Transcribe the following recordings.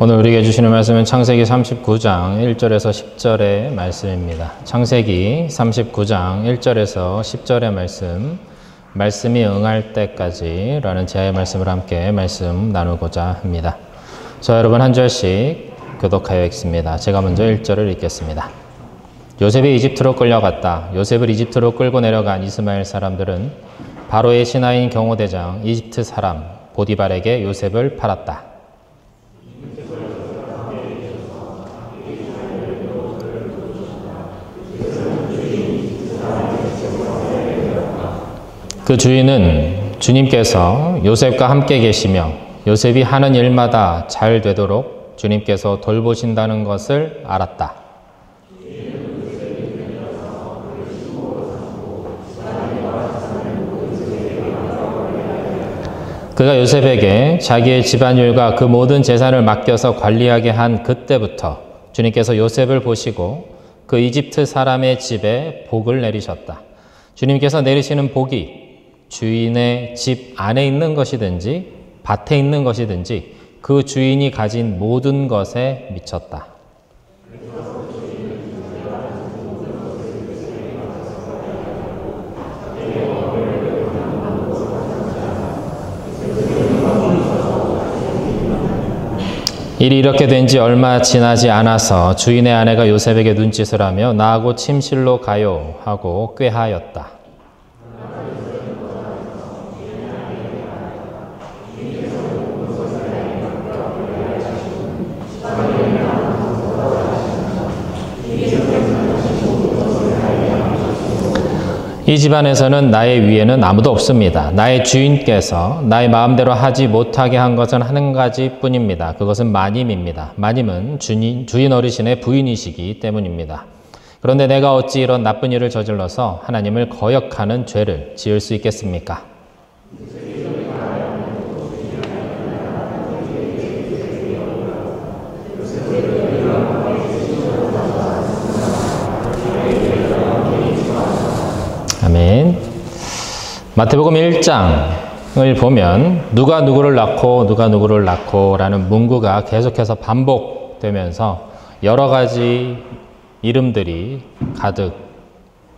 오늘 우리에게 주시는 말씀은 창세기 39장 1절에서 10절의 말씀입니다. 창세기 39장 1절에서 10절의 말씀이 응할 때까지 라는 제의 말씀을 함께 말씀 나누고자 합니다. 자, 여러분 한 절씩 교독하여 읽습니다. 제가 먼저 1절을 읽겠습니다. 요셉이 이집트로 끌려갔다. 요셉을 이집트로 끌고 내려간 이스마엘 사람들은 바로의 신하인 경호대장 이집트 사람 보디발에게 요셉을 팔았다. 그 주인은 주님께서 요셉과 함께 계시며 요셉이 하는 일마다 잘 되도록 주님께서 돌보신다는 것을 알았다. 그가 요셉에게 자기의 집안일과 그 모든 재산을 맡겨서 관리하게 한 그때부터 주님께서 요셉을 보시고 그 이집트 사람의 집에 복을 내리셨다. 주님께서 내리시는 복이 주인의 집 안에 있는 것이든지 밭에 있는 것이든지 그 주인이 가진 모든 것에 미쳤다. 일이 이렇게 된 지 얼마 지나지 않아서 주인의 아내가 요셉에게 눈짓을 하며 나하고 침실로 가요 하고 꾀하였다. 이 집안에서는 나의 위에는 아무도 없습니다. 나의 주인께서 나의 마음대로 하지 못하게 한 것은 한 가지 뿐입니다. 그것은 마님입니다. 마님은 주인 어르신의 부인이시기 때문입니다. 그런데 내가 어찌 이런 나쁜 일을 저질러서 하나님을 거역하는 죄를 지을 수 있겠습니까? 아멘. 마태복음 1장을 보면 누가 누구를 낳고 누가 누구를 낳고 라는 문구가 계속해서 반복되면서 여러 가지 이름들이 가득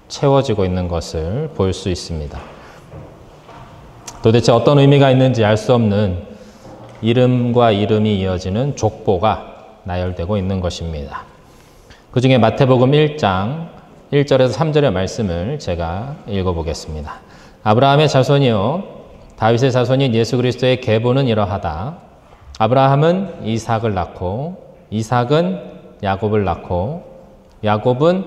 채워지고 있는 것을 볼 수 있습니다. 도대체 어떤 의미가 있는지 알 수 없는 이름과 이름이 이어지는 족보가 나열되고 있는 것입니다. 그 중에 마태복음 1장 1절에서 3절의 말씀을 제가 읽어보겠습니다. 아브라함의 자손이요 다윗의 자손인 예수 그리스도의 계보는 이러하다. 아브라함은 이삭을 낳고 이삭은 야곱을 낳고 야곱은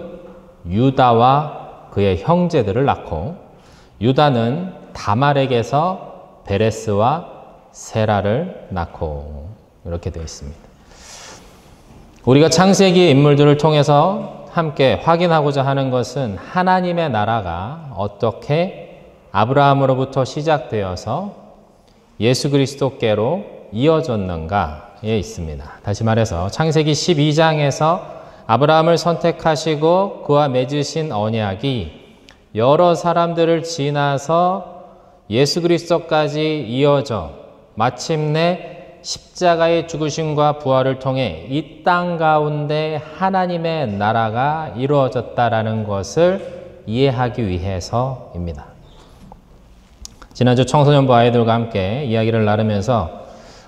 유다와 그의 형제들을 낳고 유다는 다말에게서 베레스와 세라를 낳고 이렇게 되어 있습니다. 우리가 창세기의 인물들을 통해서 함께 확인하고자 하는 것은 하나님의 나라가 어떻게 아브라함으로부터 시작되어서 예수 그리스도께로 이어졌는가에 있습니다. 다시 말해서 창세기 12장에서 아브라함을 선택하시고 그와 맺으신 언약이 여러 사람들을 지나서 예수 그리스도까지 이어져 마침내 십자가의 죽으심과 부활을 통해 이 땅 가운데 하나님의 나라가 이루어졌다라는 것을 이해하기 위해서입니다. 지난주 청소년부 아이들과 함께 이야기를 나누면서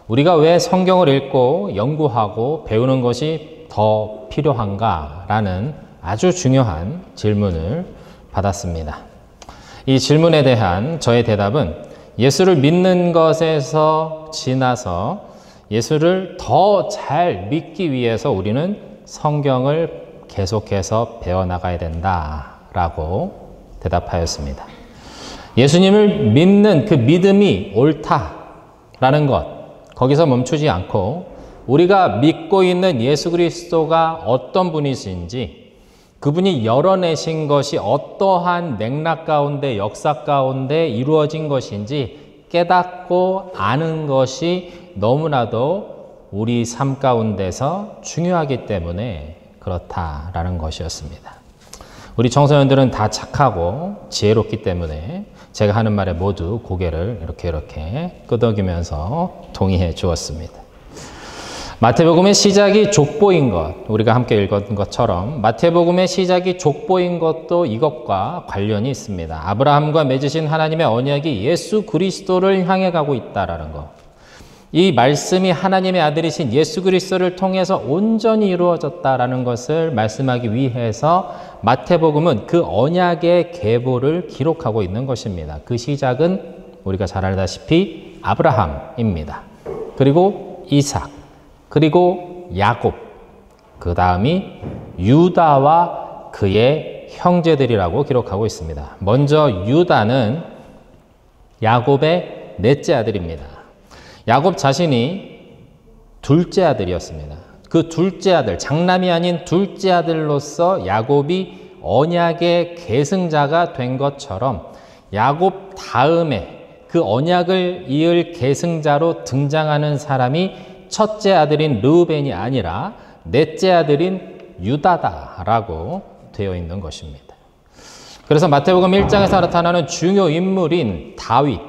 우리가 왜 성경을 읽고 연구하고 배우는 것이 더 필요한가라는 아주 중요한 질문을 받았습니다. 이 질문에 대한 저의 대답은 예수를 믿는 것에서 지나서 예수를 더 잘 믿기 위해서 우리는 성경을 계속해서 배워나가야 된다라고 대답하였습니다. 예수님을 믿는 그 믿음이 옳다라는 것, 거기서 멈추지 않고 우리가 믿고 있는 예수 그리스도가 어떤 분이신지 그분이 열어내신 것이 어떠한 맥락 가운데 역사 가운데 이루어진 것인지 깨닫고 아는 것이 너무나도 우리 삶 가운데서 중요하기 때문에 그렇다라는 것이었습니다. 우리 청소년들은 다 착하고 지혜롭기 때문에 제가 하는 말에 모두 고개를 이렇게 끄덕이면서 동의해 주었습니다. 마태복음의 시작이 족보인 것, 우리가 함께 읽은 것처럼 마태복음의 시작이 족보인 것도 이것과 관련이 있습니다. 아브라함과 맺으신 하나님의 언약이 예수 그리스도를 향해 가고 있다라는 것. 이 말씀이 하나님의 아들이신 예수 그리스도를 통해서 온전히 이루어졌다라는 것을 말씀하기 위해서 마태복음은 그 언약의 계보를 기록하고 있는 것입니다. 그 시작은 우리가 잘 알다시피 아브라함입니다. 그리고 이삭, 그리고 야곱, 그 다음이 유다와 그의 형제들이라고 기록하고 있습니다. 먼저 유다는 야곱의 넷째 아들입니다. 야곱 자신이 둘째 아들이었습니다. 그 둘째 아들, 장남이 아닌 둘째 아들로서 야곱이 언약의 계승자가 된 것처럼 야곱 다음에 그 언약을 이을 계승자로 등장하는 사람이 첫째 아들인 르우벤이 아니라 넷째 아들인 유다다라고 되어 있는 것입니다. 그래서 마태복음 1장에서 나타나는 중요 인물인 다윗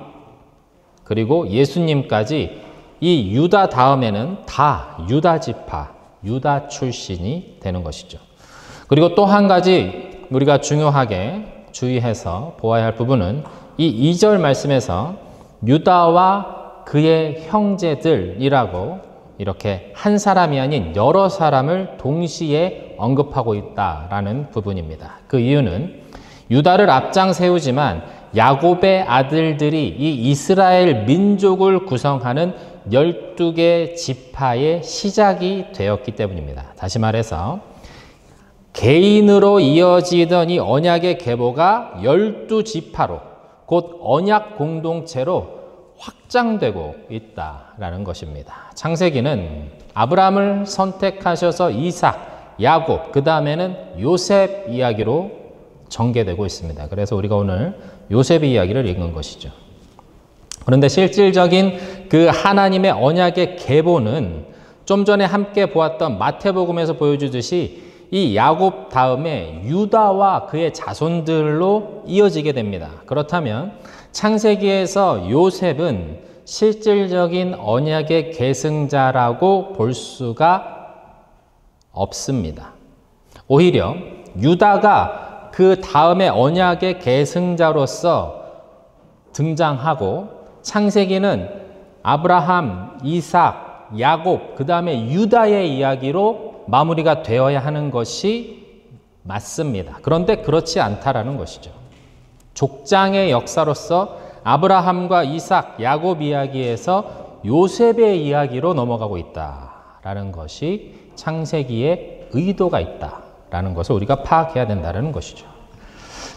그리고 예수님까지 이 유다 다음에는 다 유다 지파, 유다 출신이 되는 것이죠. 그리고 또 한 가지 우리가 중요하게 주의해서 보아야 할 부분은 이 2절 말씀에서 유다와 그의 형제들이라고 이렇게 한 사람이 아닌 여러 사람을 동시에 언급하고 있다라는 부분입니다. 그 이유는 유다를 앞장 세우지만 야곱의 아들들이 이 이스라엘 민족을 구성하는 12개 지파의 시작이 되었기 때문입니다. 다시 말해서 개인으로 이어지던 이 언약의 계보가 12지파로 곧 언약 공동체로 확장되고 있다라는 것입니다. 창세기는 아브라함을 선택하셔서 이삭, 야곱, 그 다음에는 요셉 이야기로 전개되고 있습니다. 그래서 우리가 오늘 요셉의 이야기를 읽은 것이죠. 그런데 실질적인 그 하나님의 언약의 계보는 좀 전에 함께 보았던 마태복음에서 보여주듯이 이 야곱 다음에 유다와 그의 자손들로 이어지게 됩니다. 그렇다면 창세기에서 요셉은 실질적인 언약의 계승자라고 볼 수가 없습니다. 오히려 유다가 그 다음에 언약의 계승자로서 등장하고 창세기는 아브라함, 이삭, 야곱, 그 다음에 유다의 이야기로 마무리가 되어야 하는 것이 맞습니다. 그런데 그렇지 않다라는 것이죠. 족장의 역사로서 아브라함과 이삭, 야곱 이야기에서 요셉의 이야기로 넘어가고 있다라는 것이 창세기의 의도가 있다라는 것을 우리가 파악해야 된다는 것이죠.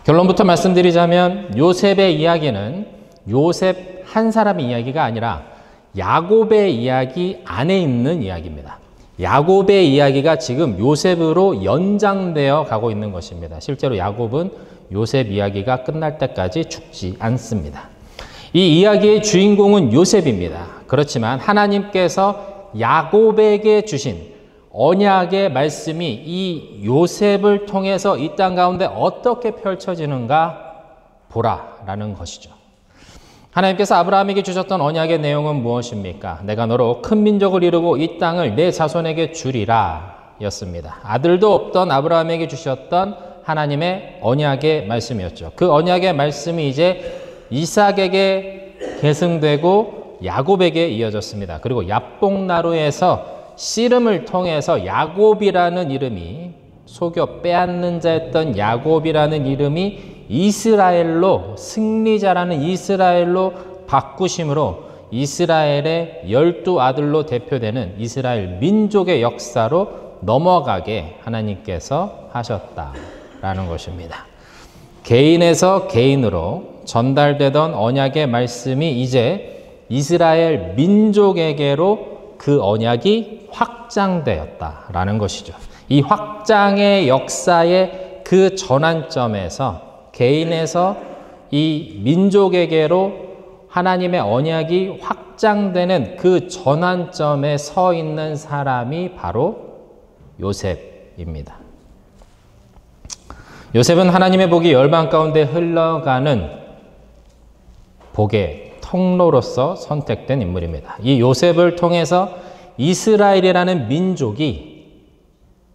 결론부터 말씀드리자면 요셉의 이야기는 요셉 한 사람의 이야기가 아니라 야곱의 이야기 안에 있는 이야기입니다. 야곱의 이야기가 지금 요셉으로 연장되어 가고 있는 것입니다. 실제로 야곱은 요셉 이야기가 끝날 때까지 죽지 않습니다. 이 이야기의 주인공은 요셉입니다. 그렇지만 하나님께서 야곱에게 주신 언약의 말씀이 이 요셉을 통해서 이 땅 가운데 어떻게 펼쳐지는가 보라라는 것이죠. 하나님께서 아브라함에게 주셨던 언약의 내용은 무엇입니까? 내가 너로 큰 민족을 이루고 이 땅을 내 자손에게 주리라 였습니다. 아들도 없던 아브라함에게 주셨던 하나님의 언약의 말씀이었죠. 그 언약의 말씀이 이제 이삭에게 계승되고 야곱에게 이어졌습니다. 그리고 야복나루에서 씨름을 통해서 야곱이라는 이름이 속여 빼앗는 자였던 야곱이라는 이름이 이스라엘로 승리자라는 이스라엘로 바꾸심으로 이스라엘의 12아들로 대표되는 이스라엘 민족의 역사로 넘어가게 하나님께서 하셨다라는 것입니다. 개인에서 개인으로 전달되던 언약의 말씀이 이제 이스라엘 민족에게로 그 언약이 확장되었다라는 것이죠. 이 확장의 역사의 그 전환점에서 개인에서 이 민족에게로 하나님의 언약이 확장되는 그 전환점에 서 있는 사람이 바로 요셉입니다. 요셉은 하나님의 복이 열방 가운데 흘러가는 복의 통로로서 선택된 인물입니다. 이 요셉을 통해서 이스라엘이라는 민족이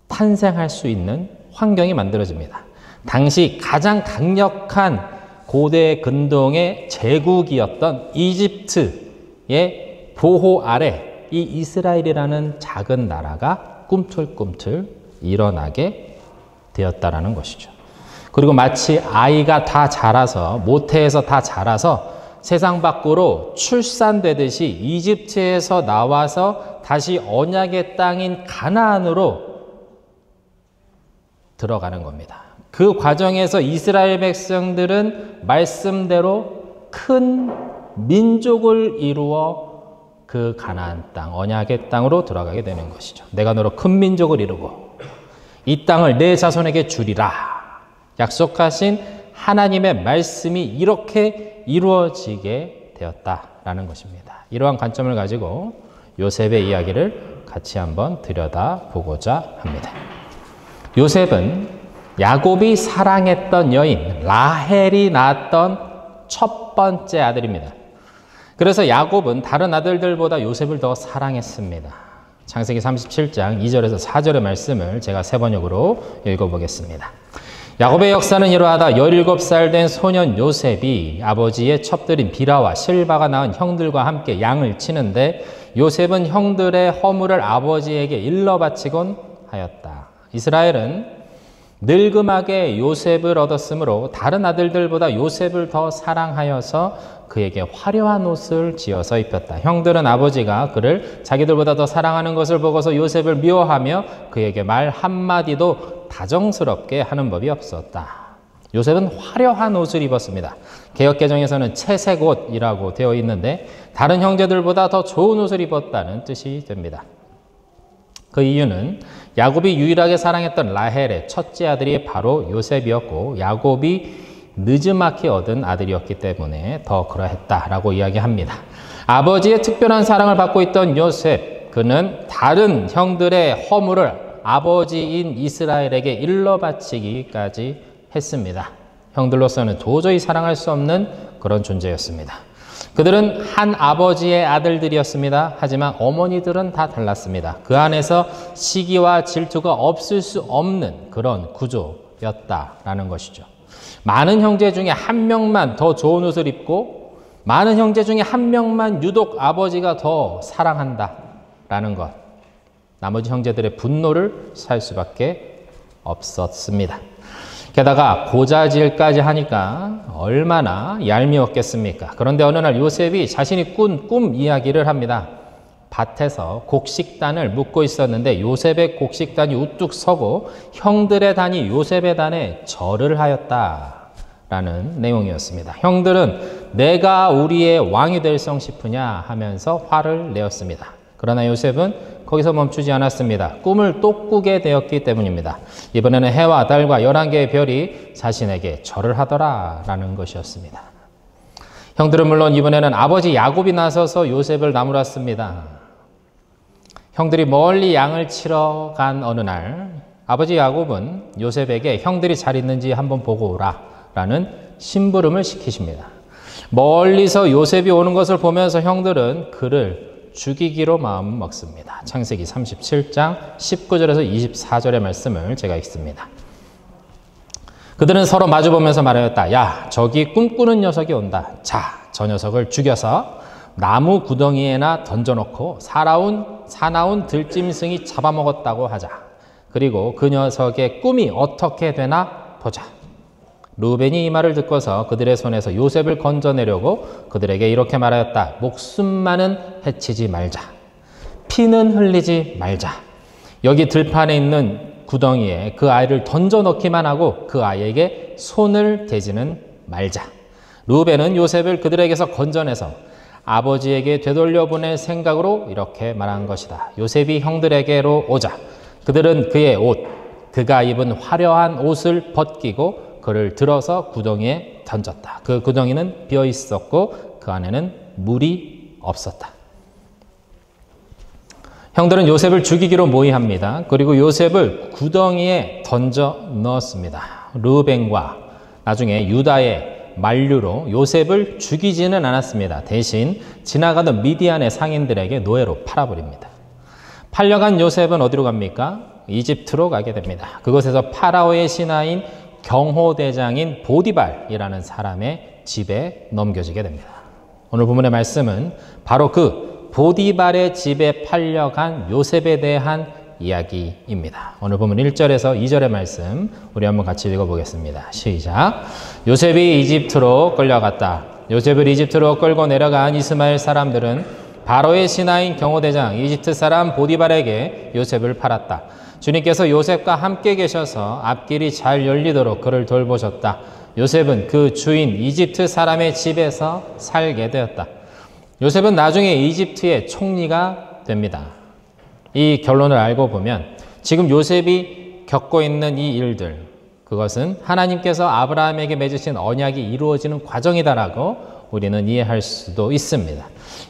탄생할 수 있는 환경이 만들어집니다. 당시 가장 강력한 고대 근동의 제국이었던 이집트의 보호 아래 이 이스라엘이라는 작은 나라가 꿈틀꿈틀 일어나게 되었다라는 것이죠. 그리고 마치 아이가 다 자라서, 모태에서 다 자라서 세상 밖으로 출산되듯이 이집트에서 나와서 다시 언약의 땅인 가나안으로 들어가는 겁니다. 그 과정에서 이스라엘 백성들은 말씀대로 큰 민족을 이루어 그 가나안 땅, 언약의 땅으로 들어가게 되는 것이죠. 내가 너로 큰 민족을 이루고 이 땅을 내 자손에게 주리라 약속하신 하나님의 말씀이 이렇게 이루어지게 되었다라는 것입니다. 이러한 관점을 가지고 요셉의 이야기를 같이 한번 들여다보고자 합니다. 요셉은 야곱이 사랑했던 여인 라헬이 낳았던 첫 번째 아들입니다. 그래서 야곱은 다른 아들들보다 요셉을 더 사랑했습니다. 창세기 37장 2절에서 4절의 말씀을 제가 세 번역으로 읽어보겠습니다. 야곱의 역사는 이러하다. 17살 된 소년 요셉이 아버지의 첩들인 비라와 실바가 낳은 형들과 함께 양을 치는데 요셉은 형들의 허물을 아버지에게 일러 바치곤 하였다. 이스라엘은 늙음하게 요셉을 얻었으므로 다른 아들들보다 요셉을 더 사랑하여서 그에게 화려한 옷을 지어서 입혔다. 형들은 아버지가 그를 자기들보다 더 사랑하는 것을 보고서 요셉을 미워하며 그에게 말 한마디도 다정스럽게 하는 법이 없었다. 요셉은 화려한 옷을 입었습니다. 개역개정에서는 채색 옷이라고 되어 있는데 다른 형제들보다 더 좋은 옷을 입었다는 뜻이 됩니다. 그 이유는 야곱이 유일하게 사랑했던 라헬의 첫째 아들이 바로 요셉이었고 야곱이 늦지막히 얻은 아들이었기 때문에 더 그러했다라고 이야기합니다. 아버지의 특별한 사랑을 받고 있던 요셉, 그는 다른 형들의 허물을 아버지인 이스라엘에게 일러 바치기까지 했습니다. 형들로서는 도저히 사랑할 수 없는 그런 존재였습니다. 그들은 한 아버지의 아들들이었습니다. 하지만 어머니들은 다 달랐습니다. 그 안에서 시기와 질투가 없을 수 없는 그런 구조였다라는 것이죠. 많은 형제 중에 한 명만 더 좋은 옷을 입고 많은 형제 중에 한 명만 유독 아버지가 더 사랑한다라는 것. 나머지 형제들의 분노를 살 수밖에 없었습니다. 게다가 고자질까지 하니까 얼마나 얄미웠겠습니까? 그런데 어느 날 요셉이 자신이 꾼 꿈 이야기를 합니다. 밭에서 곡식단을 묶고 있었는데 요셉의 곡식단이 우뚝 서고 형들의 단이 요셉의 단에 절을 하였다라는 내용이었습니다. 형들은 내가 우리의 왕이 될성 싶으냐 하면서 화를 내었습니다. 그러나 요셉은 거기서 멈추지 않았습니다. 꿈을 또 꾸게 되었기 때문입니다. 이번에는 해와 달과 11개의 별이 자신에게 절을 하더라라는 것이었습니다. 형들은 물론 이번에는 아버지 야곱이 나서서 요셉을 나무랐습니다. 형들이 멀리 양을 치러 간 어느 날 아버지 야곱은 요셉에게 형들이 잘 있는지 한번 보고 오라 라는 심부름을 시키십니다. 멀리서 요셉이 오는 것을 보면서 형들은 그를 죽이기로 마음 먹습니다. 창세기 37장 19절에서 24절의 말씀을 제가 읽습니다. 그들은 서로 마주보면서 말하였다. 야, 저기 꿈꾸는 녀석이 온다. 자, 저 녀석을 죽여서 나무 구덩이에나 던져놓고 사나운 들짐승이 잡아먹었다고 하자. 그리고 그 녀석의 꿈이 어떻게 되나 보자. 루벤이 이 말을 듣고서 그들의 손에서 요셉을 건져내려고 그들에게 이렇게 말하였다. 목숨만은 해치지 말자. 피는 흘리지 말자. 여기 들판에 있는 구덩이에 그 아이를 던져넣기만 하고 그 아이에게 손을 대지는 말자. 루벤은 요셉을 그들에게서 건져내서 아버지에게 되돌려보낼 생각으로 이렇게 말한 것이다. 요셉이 형들에게로 오자. 그들은 그의 옷, 그가 입은 화려한 옷을 벗기고 그를 들어서 구덩이에 던졌다. 그 구덩이는 비어 있었고 그 안에는 물이 없었다. 형들은 요셉을 죽이기로 모의합니다. 그리고 요셉을 구덩이에 던져 넣었습니다. 르우벤과 나중에 유다의 만류로 요셉을 죽이지는 않았습니다. 대신 지나가던 미디안의 상인들에게 노예로 팔아버립니다. 팔려간 요셉은 어디로 갑니까? 이집트로 가게 됩니다. 그곳에서 파라오의 신하인 경호대장인 보디발이라는 사람의 집에 넘겨지게 됩니다. 오늘 본문의 말씀은 바로 그 보디발의 집에 팔려간 요셉에 대한 이야기입니다. 오늘 본문 1절에서 2절의 말씀 우리 한번 같이 읽어보겠습니다. 시작. 요셉이 이집트로 끌려갔다. 요셉을 이집트로 끌고 내려간 이스마엘 사람들은 바로의 신하인 경호대장 이집트 사람 보디발에게 요셉을 팔았다. 주님께서 요셉과 함께 계셔서 앞길이 잘 열리도록 그를 돌보셨다. 요셉은 그 주인 이집트 사람의 집에서 살게 되었다. 요셉은 나중에 이집트의 총리가 됩니다. 이 결론을 알고 보면 지금 요셉이 겪고 있는 이 일들, 그것은 하나님께서 아브라함에게 맺으신 언약이 이루어지는 과정이다라고 우리는 이해할 수도 있습니다.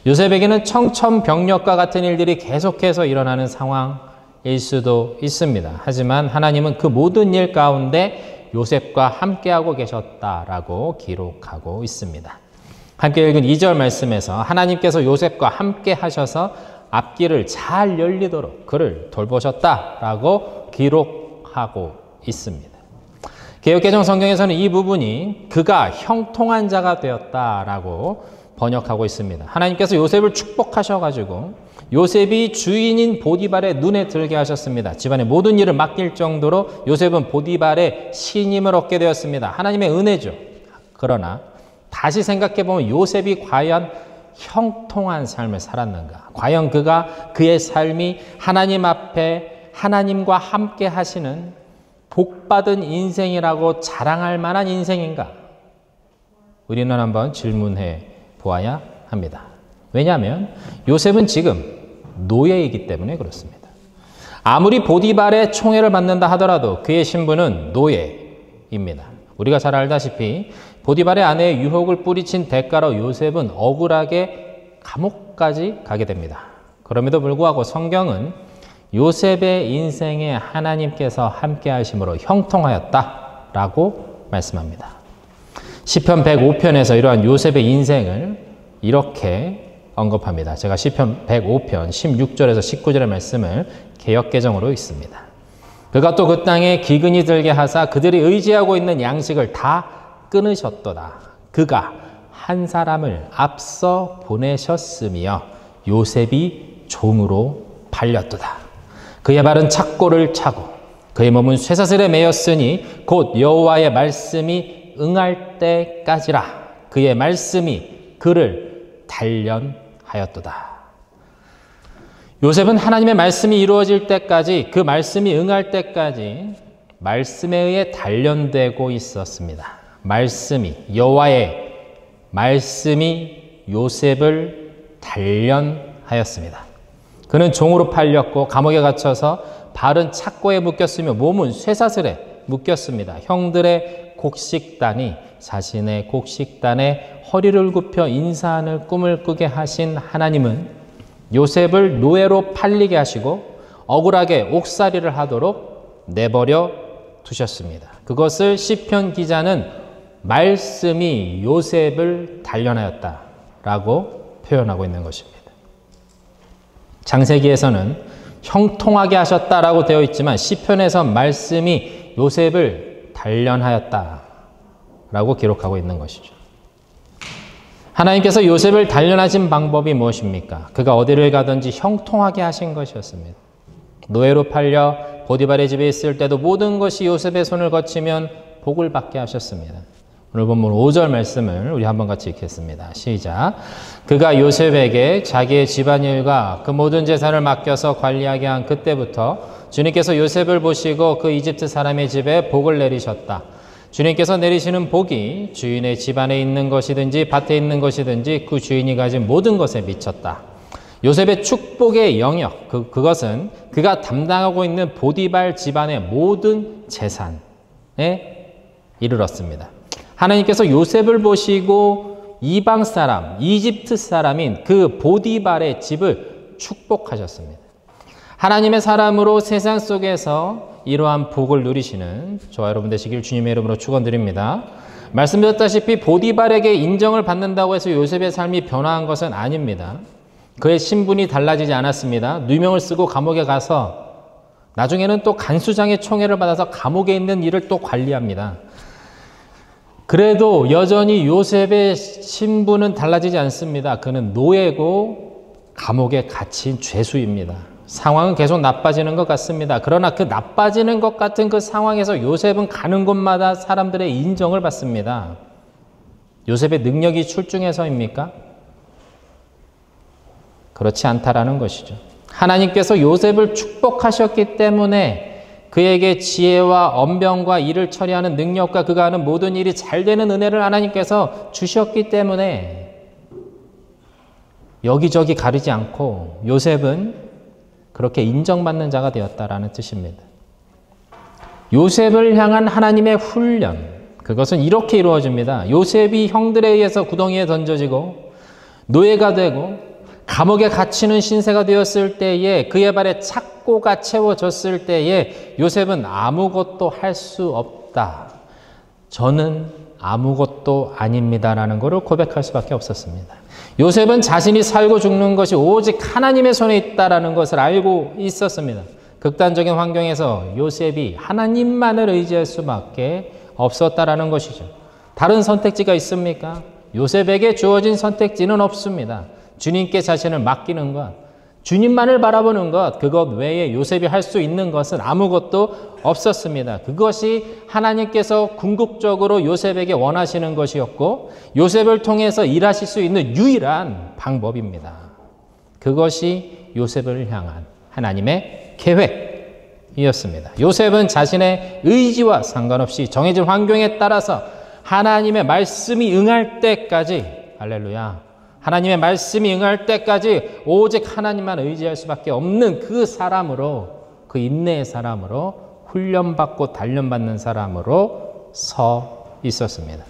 요셉에게는 청천벽력과 같은 일들이 계속해서 일어나는 상황일 수도 있습니다. 하지만 하나님은 그 모든 일 가운데 요셉과 함께하고 계셨다라고 기록하고 있습니다. 함께 읽은 2절 말씀에서 하나님께서 요셉과 함께 하셔서 앞길을 잘 열리도록 그를 돌보셨다라고 기록하고 있습니다. 개역개정 성경에서는 이 부분이 그가 형통한 자가 되었다라고 번역하고 있습니다. 하나님께서 요셉을 축복하셔가지고 요셉이 주인인 보디발의 눈에 들게 하셨습니다. 집안의 모든 일을 맡길 정도로 요셉은 보디발의 신임을 얻게 되었습니다. 하나님의 은혜죠. 그러나 다시 생각해보면 요셉이 과연 형통한 삶을 살았는가? 과연 그가 그의 삶이 하나님 앞에 하나님과 함께 하시는 복받은 인생이라고 자랑할 만한 인생인가? 우리는 한번 질문해 보아야 합니다. 왜냐하면 요셉은 지금 노예이기 때문에 그렇습니다. 아무리 보디발의 총애를 받는다 하더라도 그의 신분은 노예입니다. 우리가 잘 알다시피 보디발의 아내의 유혹을 뿌리친 대가로 요셉은 억울하게 감옥까지 가게 됩니다. 그럼에도 불구하고 성경은 요셉의 인생에 하나님께서 함께 하심으로 형통하였다라고 말씀합니다. 시편 105편에서 이러한 요셉의 인생을 이렇게 언급합니다. 제가 시편 105편 16절에서 19절의 말씀을 개역개정으로 읽습니다. 그가 또 그 땅에 기근이 들게 하사 그들이 의지하고 있는 양식을 다 끊으셨도다. 그가 한 사람을 앞서 보내셨으며 요셉이 종으로 팔렸도다. 그의 발은 착고를 차고 그의 몸은 쇠사슬에 매였으니 곧 여호와의 말씀이 응할 때까지라. 그의 말씀이 그를 단련하였도다. 요셉은 하나님의 말씀이 이루어질 때까지, 그 말씀이 응할 때까지 말씀에 의해 단련되고 있었습니다. 말씀이, 여호와의 말씀이 요셉을 단련하였습니다. 그는 종으로 팔렸고 감옥에 갇혀서 발은 착고에 묶였으며 몸은 쇠사슬에 묶였습니다. 형들의 곡식단이 자신의 곡식단에 허리를 굽혀 인사하는 꿈을 꾸게 하신 하나님은 요셉을 노예로 팔리게 하시고 억울하게 옥살이를 하도록 내버려 두셨습니다. 그것을 시편 기자는 말씀이 요셉을 단련하였다라고 표현하고 있는 것입니다. 창세기에서는 형통하게 하셨다라고 되어 있지만 시편에서 말씀이 요셉을 단련하였다라고 기록하고 있는 것이죠. 하나님께서 요셉을 단련하신 방법이 무엇입니까? 그가 어디를 가든지 형통하게 하신 것이었습니다. 노예로 팔려 보디발의 집에 있을 때도 모든 것이 요셉의 손을 거치면 복을 받게 하셨습니다. 오늘 본문 5절 말씀을 우리 한번 같이 읽겠습니다. 시작. 그가 요셉에게 자기의 집안일과 그 모든 재산을 맡겨서 관리하게 한 그때부터 주님께서 요셉을 보시고 그 이집트 사람의 집에 복을 내리셨다. 주님께서 내리시는 복이 주인의 집안에 있는 것이든지 밭에 있는 것이든지 그 주인이 가진 모든 것에 미쳤다. 요셉의 축복의 영역, 그것은 그가 담당하고 있는 보디발 집안의 모든 재산에 이르렀습니다. 하나님께서 요셉을 보시고 이방 사람, 이집트 사람인 그 보디발의 집을 축복하셨습니다. 하나님의 사람으로 세상 속에서 이러한 복을 누리시는 저와 여러분 되시길 주님의 이름으로 축원드립니다. 말씀드렸다시피 보디발에게 인정을 받는다고 해서 요셉의 삶이 변화한 것은 아닙니다. 그의 신분이 달라지지 않았습니다. 누명을 쓰고 감옥에 가서 나중에는 또 간수장의 총애를 받아서 감옥에 있는 일을 또 관리합니다. 그래도 여전히 요셉의 신분은 달라지지 않습니다. 그는 노예고 감옥에 갇힌 죄수입니다. 상황은 계속 나빠지는 것 같습니다. 그러나 그 나빠지는 것 같은 그 상황에서 요셉은 가는 곳마다 사람들의 인정을 받습니다. 요셉의 능력이 출중해서입니까? 그렇지 않다라는 것이죠. 하나님께서 요셉을 축복하셨기 때문에 그에게 지혜와 언변과 일을 처리하는 능력과 그가 하는 모든 일이 잘 되는 은혜를 하나님께서 주셨기 때문에 여기저기 가리지 않고 요셉은 그렇게 인정받는 자가 되었다라는 뜻입니다. 요셉을 향한 하나님의 훈련, 그것은 이렇게 이루어집니다. 요셉이 형들에 의해서 구덩이에 던져지고 노예가 되고 감옥에 갇히는 신세가 되었을 때에 그의 발에 착고가 채워졌을 때에 요셉은 아무것도 할 수 없다. 저는 아무것도 아닙니다라는 것을 고백할 수밖에 없었습니다. 요셉은 자신이 살고 죽는 것이 오직 하나님의 손에 있다라는 것을 알고 있었습니다. 극단적인 환경에서 요셉이 하나님만을 의지할 수밖에 없었다라는 것이죠. 다른 선택지가 있습니까? 요셉에게 주어진 선택지는 없습니다. 주님께 자신을 맡기는 것, 주님만을 바라보는 것, 그것 외에 요셉이 할 수 있는 것은 아무것도 없었습니다. 그것이 하나님께서 궁극적으로 요셉에게 원하시는 것이었고 요셉을 통해서 일하실 수 있는 유일한 방법입니다. 그것이 요셉을 향한 하나님의 계획이었습니다. 요셉은 자신의 의지와 상관없이 정해진 환경에 따라서 하나님의 말씀이 응할 때까지, 할렐루야, 하나님의 말씀이 응할 때까지 오직 하나님만 의지할 수밖에 없는 그 사람으로, 그 인내의 사람으로, 훈련받고 단련받는 사람으로 서 있었습니다.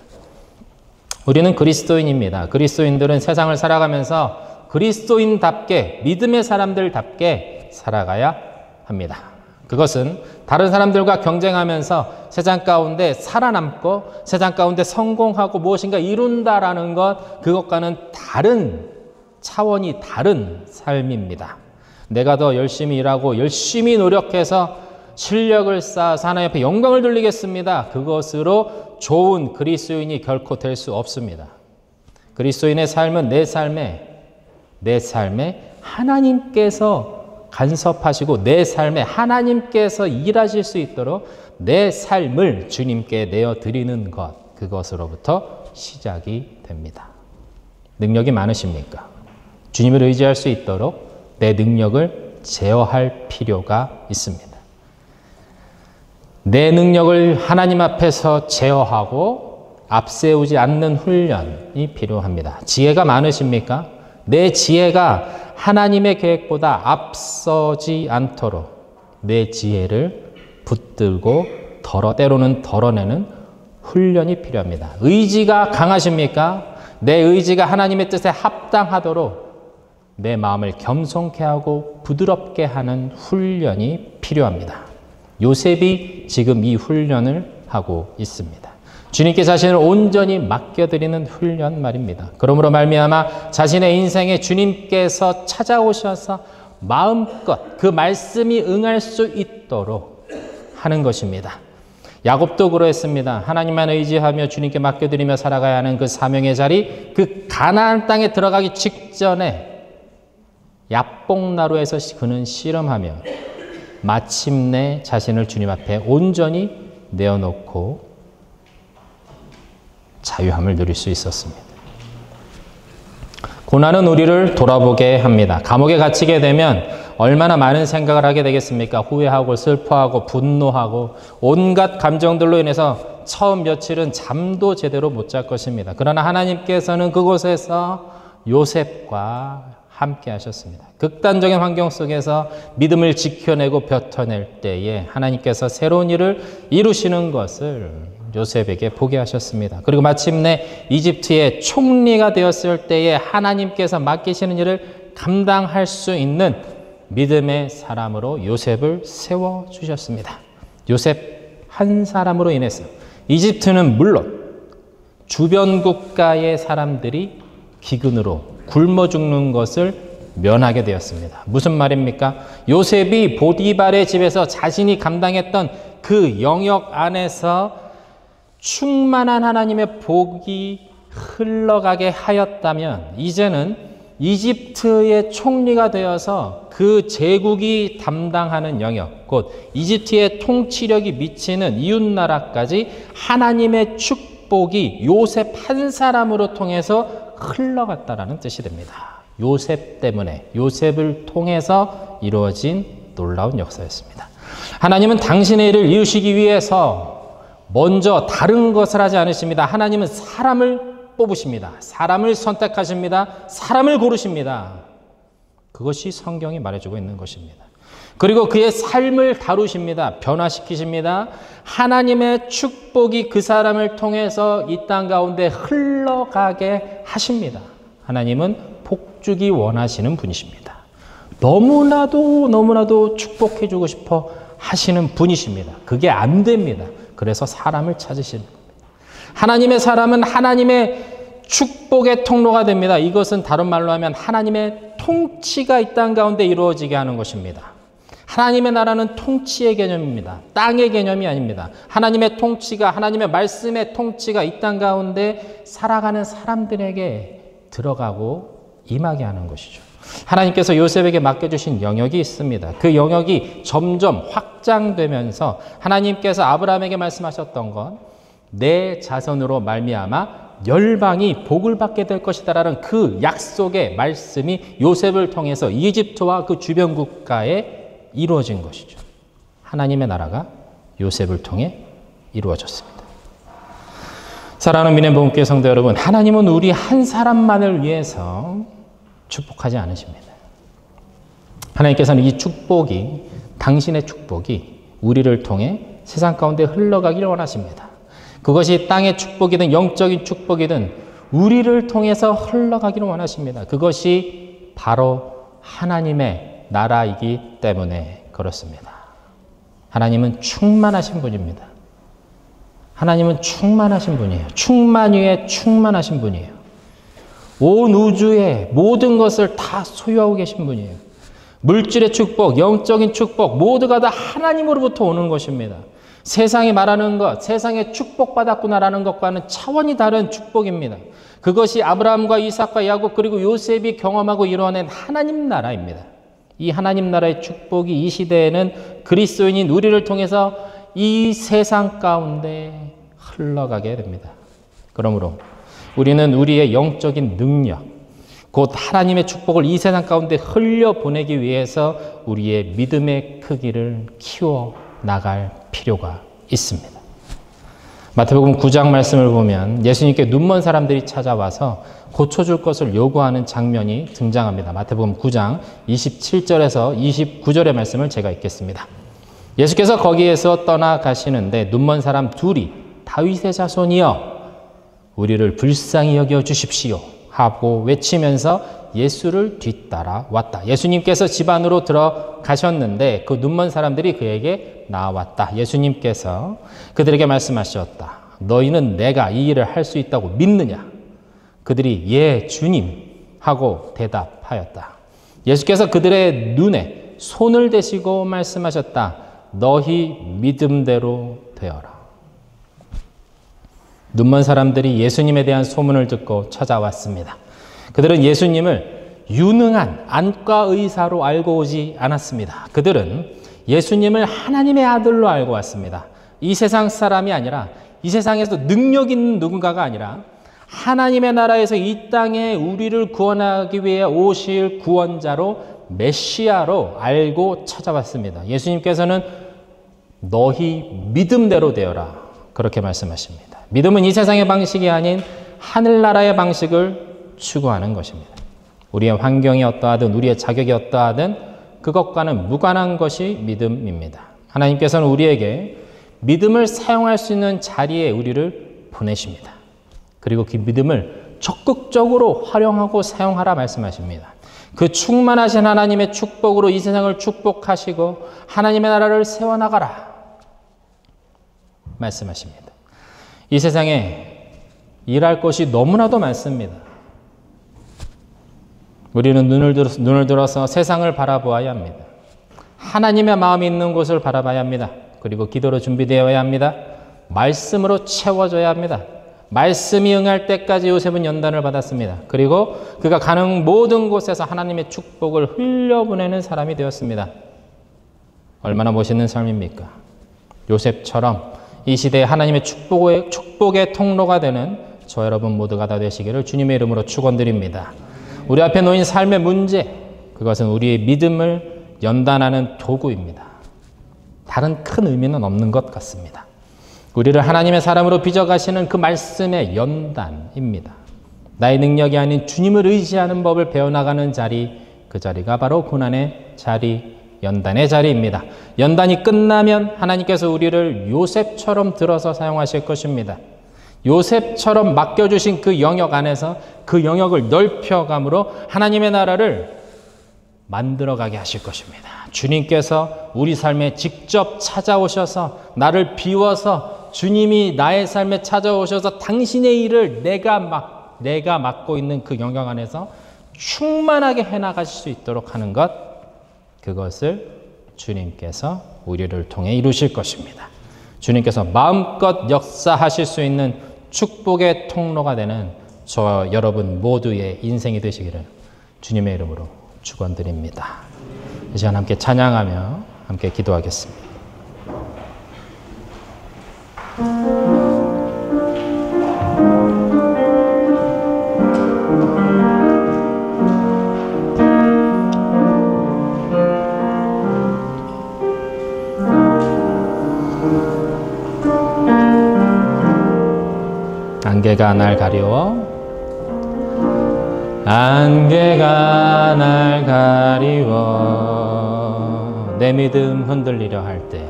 우리는 그리스도인입니다. 그리스도인들은 세상을 살아가면서 그리스도인답게, 믿음의 사람들답게 살아가야 합니다. 그것은 다른 사람들과 경쟁하면서 세상 가운데 살아남고 세상 가운데 성공하고 무엇인가 이룬다라는 것, 그것과는 다른 차원이 다른 삶입니다. 내가 더 열심히 일하고 열심히 노력해서 실력을 쌓아서 하나님 앞에 영광을 돌리겠습니다. 그것으로 좋은 그리스도인이 결코 될 수 없습니다. 그리스도인의 삶은 내 삶에 하나님께서 간섭하시고 내 삶에 하나님께서 일하실 수 있도록 내 삶을 주님께 내어드리는 것, 그것으로부터 시작이 됩니다. 능력이 많으십니까? 주님을 의지할 수 있도록 내 능력을 제어할 필요가 있습니다. 내 능력을 하나님 앞에서 제어하고 앞세우지 않는 훈련이 필요합니다. 지혜가 많으십니까? 내 지혜가 하나님의 계획보다 앞서지 않도록 내 지혜를 붙들고 때로는 덜어내는 훈련이 필요합니다. 의지가 강하십니까? 내 의지가 하나님의 뜻에 합당하도록 내 마음을 겸손케 하고 부드럽게 하는 훈련이 필요합니다. 요셉이 지금 이 훈련을 하고 있습니다. 주님께 자신을 온전히 맡겨드리는 훈련 말입니다. 그러므로 말미암아 자신의 인생에 주님께서 찾아오셔서 마음껏 그 말씀이 응할 수 있도록 하는 것입니다. 야곱도 그러했습니다. 하나님만 의지하며 주님께 맡겨드리며 살아가야 하는 그 사명의 자리, 그 가나안 땅에 들어가기 직전에 야복나루에서 그는 씨름하며 마침내 자신을 주님 앞에 온전히 내어놓고 자유함을 누릴 수 있었습니다. 고난은 우리를 돌아보게 합니다. 감옥에 갇히게 되면 얼마나 많은 생각을 하게 되겠습니까? 후회하고 슬퍼하고 분노하고 온갖 감정들로 인해서 처음 며칠은 잠도 제대로 못 잘 것입니다. 그러나 하나님께서는 그곳에서 요셉과 함께 하셨습니다. 극단적인 환경 속에서 믿음을 지켜내고 벼텨낼 때에 하나님께서 새로운 일을 이루시는 것을 요셉에게 보게 하셨습니다. 그리고 마침내 이집트의 총리가 되었을 때에 하나님께서 맡기시는 일을 감당할 수 있는 믿음의 사람으로 요셉을 세워주셨습니다. 요셉 한 사람으로 인해서 이집트는 물론 주변 국가의 사람들이 기근으로 굶어 죽는 것을 면하게 되었습니다. 무슨 말입니까? 요셉이 보디발의 집에서 자신이 감당했던 그 영역 안에서 충만한 하나님의 복이 흘러가게 하였다면 이제는 이집트의 총리가 되어서 그 제국이 담당하는 영역, 곧 이집트의 통치력이 미치는 이웃나라까지 하나님의 축복이 요셉 한 사람으로 통해서 흘러갔다라는 뜻이 됩니다. 요셉 때문에, 요셉을 통해서 이루어진 놀라운 역사였습니다. 하나님은 당신의 일을 이루시기 위해서 먼저 다른 것을 하지 않으십니다. 하나님은 사람을 뽑으십니다. 사람을 선택하십니다. 사람을 고르십니다. 그것이 성경이 말해주고 있는 것입니다. 그리고 그의 삶을 다루십니다. 변화시키십니다. 하나님의 축복이 그 사람을 통해서 이 땅 가운데 흘러가게 하십니다. 하나님은 복주기 원하시는 분이십니다. 너무나도 축복해주고 싶어 하시는 분이십니다. 그게 안 됩니다. 그래서 사람을 찾으시는 겁니다. 하나님의 사람은 하나님의 축복의 통로가 됩니다. 이것은 다른 말로 하면 하나님의 통치가 이 땅 가운데 이루어지게 하는 것입니다. 하나님의 나라는 통치의 개념입니다. 땅의 개념이 아닙니다. 하나님의 통치가, 하나님의 말씀의 통치가 이 땅 가운데 살아가는 사람들에게 들어가고 임하게 하는 것이죠. 하나님께서 요셉에게 맡겨주신 영역이 있습니다. 그 영역이 점점 확장되면서 하나님께서 아브라함에게 말씀하셨던 것, 내 자손으로 말미암아 열방이 복을 받게 될 것이다라는 그 약속의 말씀이 요셉을 통해서 이집트와 그 주변 국가에 이루어진 것이죠. 하나님의 나라가 요셉을 통해 이루어졌습니다. 사랑하는 믿음의 복음교회 성도 여러분, 하나님은 우리 한 사람만을 위해서 축복하지 않으십니다. 하나님께서는 이 축복이, 당신의 축복이 우리를 통해 세상 가운데 흘러가기를 원하십니다. 그것이 땅의 축복이든 영적인 축복이든 우리를 통해서 흘러가기를 원하십니다. 그것이 바로 하나님의 나라이기 때문에 그렇습니다. 하나님은 충만하신 분입니다. 하나님은 충만하신 분이에요. 충만 위에 충만하신 분이에요. 온 우주의 모든 것을 다 소유하고 계신 분이에요. 물질의 축복, 영적인 축복 모두가 다 하나님으로부터 오는 것입니다. 세상이 말하는 것, 세상에 축복받았구나라는 것과는 차원이 다른 축복입니다. 그것이 아브라함과 이삭과 야곱 그리고 요셉이 경험하고 이루어낸 하나님 나라입니다. 이 하나님 나라의 축복이 이 시대에는 그리스도인인 우리를 통해서 이 세상 가운데 흘러가게 됩니다. 그러므로 우리는 우리의 영적인 능력, 곧 하나님의 축복을 이 세상 가운데 흘려보내기 위해서 우리의 믿음의 크기를 키워 나갈 필요가 있습니다. 마태복음 9장 말씀을 보면 예수님께 눈먼 사람들이 찾아와서 고쳐줄 것을 요구하는 장면이 등장합니다. 마태복음 9장 27절에서 29절의 말씀을 제가 읽겠습니다. 예수께서 거기에서 떠나가시는데 눈먼 사람 둘이 다윗의 자손이여 우리를 불쌍히 여겨 주십시오 하고 외치면서 예수를 뒤따라 왔다. 예수님께서 집 안으로 들어가셨는데 그 눈먼 사람들이 그에게 나왔다. 예수님께서 그들에게 말씀하셨다. 너희는 내가 이 일을 할 수 있다고 믿느냐? 그들이 예 주님 하고 대답하였다. 예수께서 그들의 눈에 손을 대시고 말씀하셨다. 너희 믿음대로 되어라. 눈먼 사람들이 예수님에 대한 소문을 듣고 찾아왔습니다. 그들은 예수님을 유능한 안과 의사로 알고 오지 않았습니다. 그들은 예수님을 하나님의 아들로 알고 왔습니다. 이 세상 사람이 아니라, 이 세상에서 능력 있는 누군가가 아니라 하나님의 나라에서 이 땅에 우리를 구원하기 위해 오실 구원자로, 메시아로 알고 찾아왔습니다. 예수님께서는 너희 믿음대로 되어라 그렇게 말씀하십니다. 믿음은 이 세상의 방식이 아닌 하늘나라의 방식을 추구하는 것입니다. 우리의 환경이 어떠하든 우리의 자격이 어떠하든 그것과는 무관한 것이 믿음입니다. 하나님께서는 우리에게 믿음을 사용할 수 있는 자리에 우리를 보내십니다. 그리고 그 믿음을 적극적으로 활용하고 사용하라 말씀하십니다. 그 충만하신 하나님의 축복으로 이 세상을 축복하시고 하나님의 나라를 세워나가라 말씀하십니다. 이 세상에 일할 것이 너무나도 많습니다. 우리는 눈을 들어서 세상을 바라보아야 합니다. 하나님의 마음이 있는 곳을 바라봐야 합니다. 그리고 기도로 준비되어야 합니다. 말씀으로 채워져야 합니다. 말씀이 응할 때까지 요셉은 연단을 받았습니다. 그리고 그가 가는 모든 곳에서 하나님의 축복을 흘려보내는 사람이 되었습니다. 얼마나 멋있는 삶입니까? 요셉처럼 이 시대에 하나님의 축복의 통로가 되는 저 여러분 모두가 다 되시기를 주님의 이름으로 축원드립니다. 우리 앞에 놓인 삶의 문제, 그것은 우리의 믿음을 연단하는 도구입니다. 다른 큰 의미는 없는 것 같습니다. 우리를 하나님의 사람으로 빚어가시는 그 말씀의 연단입니다. 나의 능력이 아닌 주님을 의지하는 법을 배워나가는 자리, 그 자리가 바로 고난의 자리, 연단의 자리입니다. 연단이 끝나면 하나님께서 우리를 요셉처럼 들어서 사용하실 것입니다. 요셉처럼 맡겨주신 그 영역 안에서 그 영역을 넓혀감으로 하나님의 나라를 만들어가게 하실 것입니다. 주님께서 우리 삶에 직접 찾아오셔서 나를 비워서 주님이 나의 삶에 찾아오셔서 당신의 일을 내가 맡고 있는 그 영역 안에서 충만하게 해나가실 수 있도록 하는 것, 그것을 주님께서 우리를 통해 이루실 것입니다. 주님께서 마음껏 역사하실 수 있는 축복의 통로가 되는 저 여러분 모두의 인생이 되시기를 주님의 이름으로 축원드립니다. 이 시간 함께 찬양하며 함께 기도하겠습니다. 안개가 날 가리워 안개가 날 가리워 내 믿음 흔들리려 할 때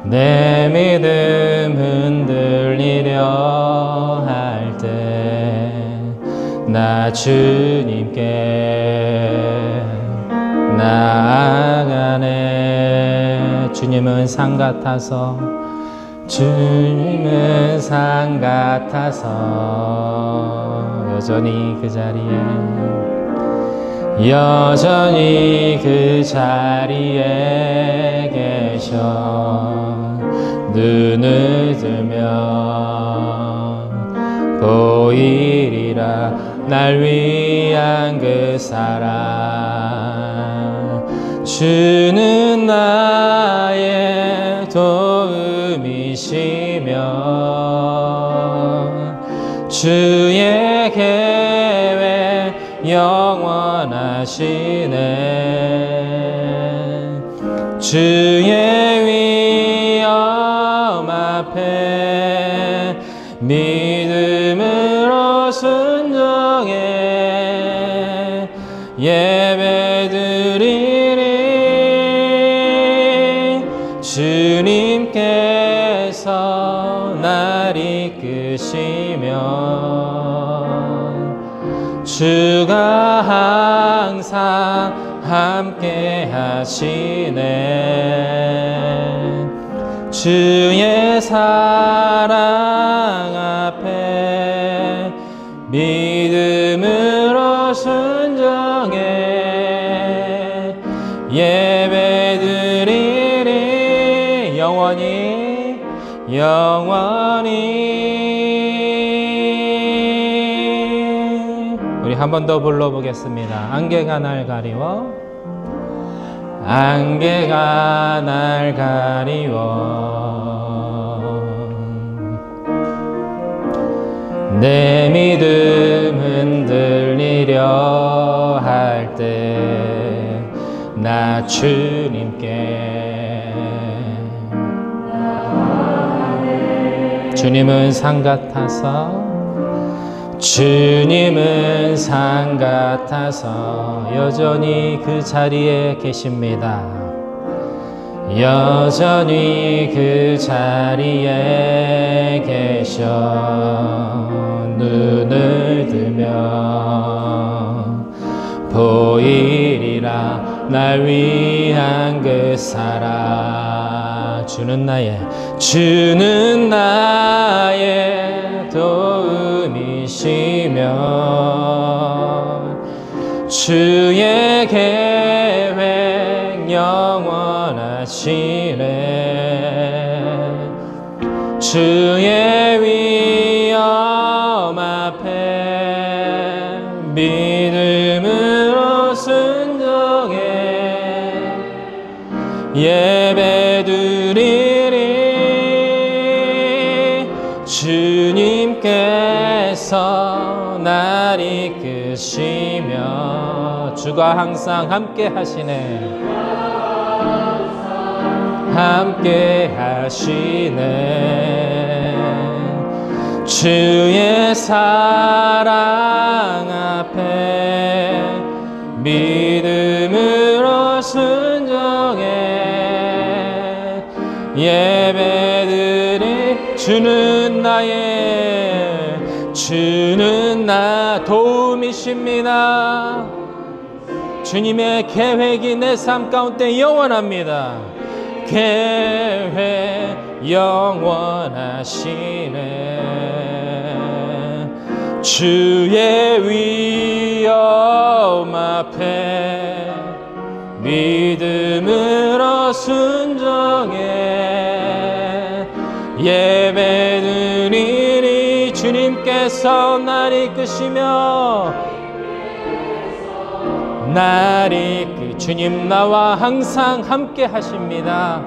내 믿음 흔들리려 할 때 나 주님께 나아가네. 주님은 산 같아서 주님은 산 같아서 여전히 그 자리에 계셔. 눈을 들면 보이리라 날 위한 그 사랑. 주는 나의 도움이시며 주의 계획 영원하시네. 주의 위엄 앞에 믿음으로 순종해 예배드리리. 주님께서 날 이끄시면 주가 항상 함께 하시네. 주의 사랑 앞에 믿음으로 순종해 예배드리리. 영원히 우리 한 번 더 불러보겠습니다. 안개가 날 가리워 안개가 날 가리워 내 믿음 흔들리려 할 때 나 주님께 주님은 산 같아서 주님은 산 같아서 여전히 그 자리에 계십니다. 여전히 그 자리에 계셔. 눈을 들면 보이리라 날 위한 그 사랑. 주는 나의 도움이시며 주의 계획 영원하시네. 주의 위엄 앞에 믿음으로 순종해 예배드리리. 주님께서 날 이끄시며 주가 항상 함께 하시네. 함께 하시네. 주의 사랑 앞에 믿음으로 순종해 예배드리. 주는 나 도움이십니다. 주님의 계획이 내 삶 가운데 영원합니다. 계획 영원하시네. 주의 위엄 앞에 믿음으로 순종해 예배드리니. 주님께서 날 이끄시며 주님 나와 항상 함께 하십니다.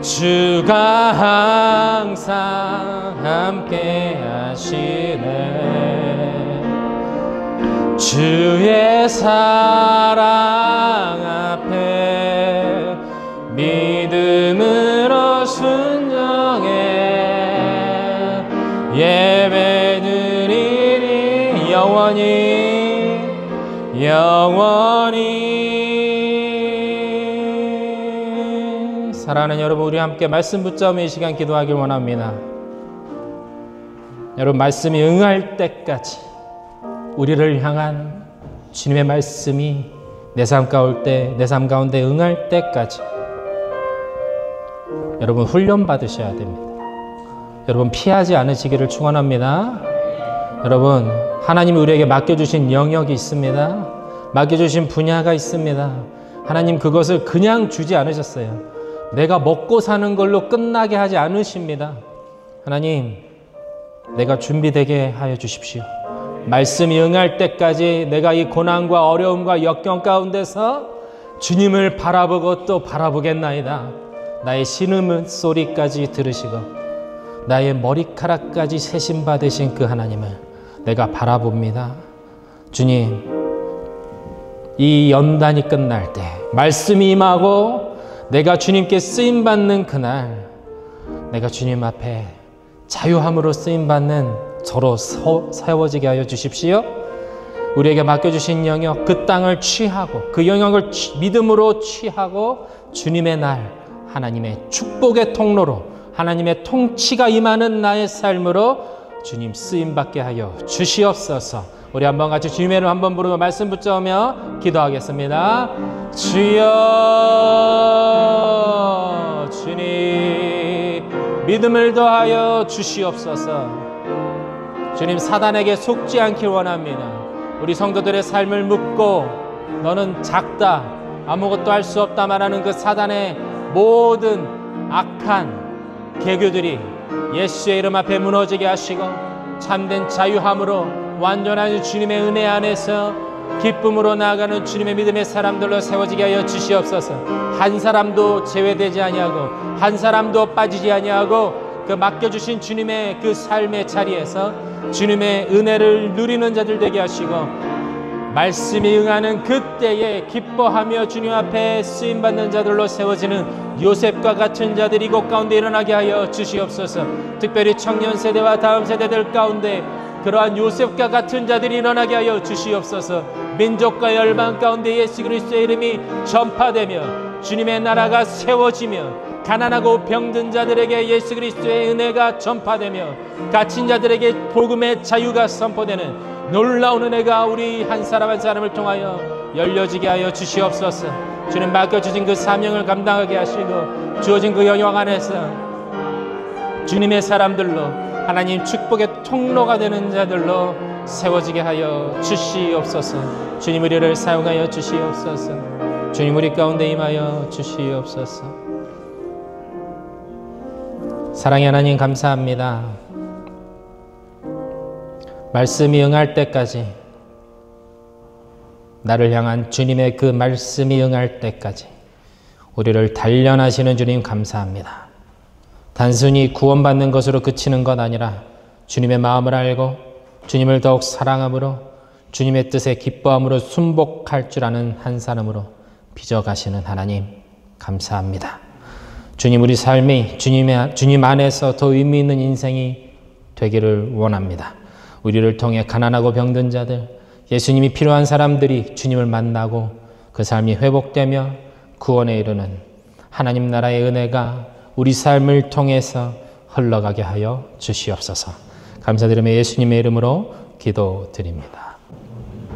주가 항상 함께 하시네. 주의 사랑 앞에 믿음으로 순종해 예배드리니. 영원히. 사랑하는 여러분, 우리 함께 말씀 붙잡으며 이 시간 기도하길 원합니다. 여러분, 말씀이 응할 때까지 우리를 향한 주님의 말씀이 내 삶 가운데 응할 때까지 여러분 훈련 받으셔야 됩니다. 여러분 피하지 않으시기를 축원합니다. 여러분, 하나님이 우리에게 맡겨주신 영역이 있습니다. 맡겨주신 분야가 있습니다. 하나님 그것을 그냥 주지 않으셨어요. 내가 먹고 사는 걸로 끝나게 하지 않으십니다. 하나님, 내가 준비되게 하여 주십시오. 말씀이 응할 때까지 내가 이 고난과 어려움과 역경 가운데서 주님을 바라보고 또 바라보겠나이다. 나의 신음 소리까지 들으시고 나의 머리카락까지 세심 받으신 그 하나님을 내가 바라봅니다. 주님, 이 연단이 끝날 때 말씀이 임하고 내가 주님께 쓰임받는 그날 내가 주님 앞에 자유함으로 쓰임받는 저로 세워지게 하여 주십시오. 우리에게 맡겨주신 영역, 그 땅을 취하고 그 영역을 믿음으로 취하고 주님의 날, 하나님의 축복의 통로로 하나님의 통치가 임하는 나의 삶으로 주님 쓰임받게 하여 주시옵소서. 우리 한번 같이 주님의 이름 한번 부르며 말씀 붙잡으며 기도하겠습니다. 주여, 주님 믿음을 더하여 주시옵소서. 주님, 사단에게 속지 않길 원합니다. 우리 성도들의 삶을 묻고 너는 작다, 아무것도 할 수 없다 말하는 그 사단의 모든 악한 계교들이 예수의 이름 앞에 무너지게 하시고 참된 자유함으로 완전한 주님의 은혜 안에서 기쁨으로 나아가는 주님의 믿음의 사람들로 세워지게 하여 주시옵소서. 한 사람도 제외되지 아니하고 한 사람도 빠지지 아니하고 그 맡겨주신 주님의 그 삶의 자리에서 주님의 은혜를 누리는 자들 되게 하시고 말씀이 응하는 그때에 기뻐하며 주님 앞에 쓰임받는 자들로 세워지는 요셉과 같은 자들이 이곳 가운데 일어나게 하여 주시옵소서. 특별히 청년 세대와 다음 세대들 가운데 그러한 요셉과 같은 자들이 일어나게 하여 주시옵소서. 민족과 열방 가운데 예수 그리스도의 이름이 전파되며 주님의 나라가 세워지며 가난하고 병든 자들에게 예수 그리스도의 은혜가 전파되며 갇힌 자들에게 복음의 자유가 선포되는 놀라운 은혜가 우리 한 사람 한 사람을 통하여 열려지게 하여 주시옵소서. 주님, 맡겨주신 그 사명을 감당하게 하시고 주어진 그 영역 안에서 주님의 사람들로 하나님 축복의 통로가 되는 자들로 세워지게 하여 주시옵소서. 주님 우리를 사용하여 주시옵소서. 주님 우리 가운데 임하여 주시옵소서. 사랑의 하나님 감사합니다. 말씀이 응할 때까지, 나를 향한 주님의 그 말씀이 응할 때까지 우리를 단련하시는 주님 감사합니다. 단순히 구원받는 것으로 그치는 것 아니라 주님의 마음을 알고 주님을 더욱 사랑함으로 주님의 뜻에 기뻐함으로 순복할 줄 아는 한 사람으로 빚어가시는 하나님 감사합니다. 주님 우리 삶이 주님 안에서 더 의미 있는 인생이 되기를 원합니다. 우리를 통해 가난하고 병든 자들, 예수님이 필요한 사람들이 주님을 만나고 그 삶이 회복되며 구원에 이르는 하나님 나라의 은혜가 우리 삶을 통해서 흘러가게 하여 주시옵소서. 감사드리며 예수님의 이름으로 기도드립니다.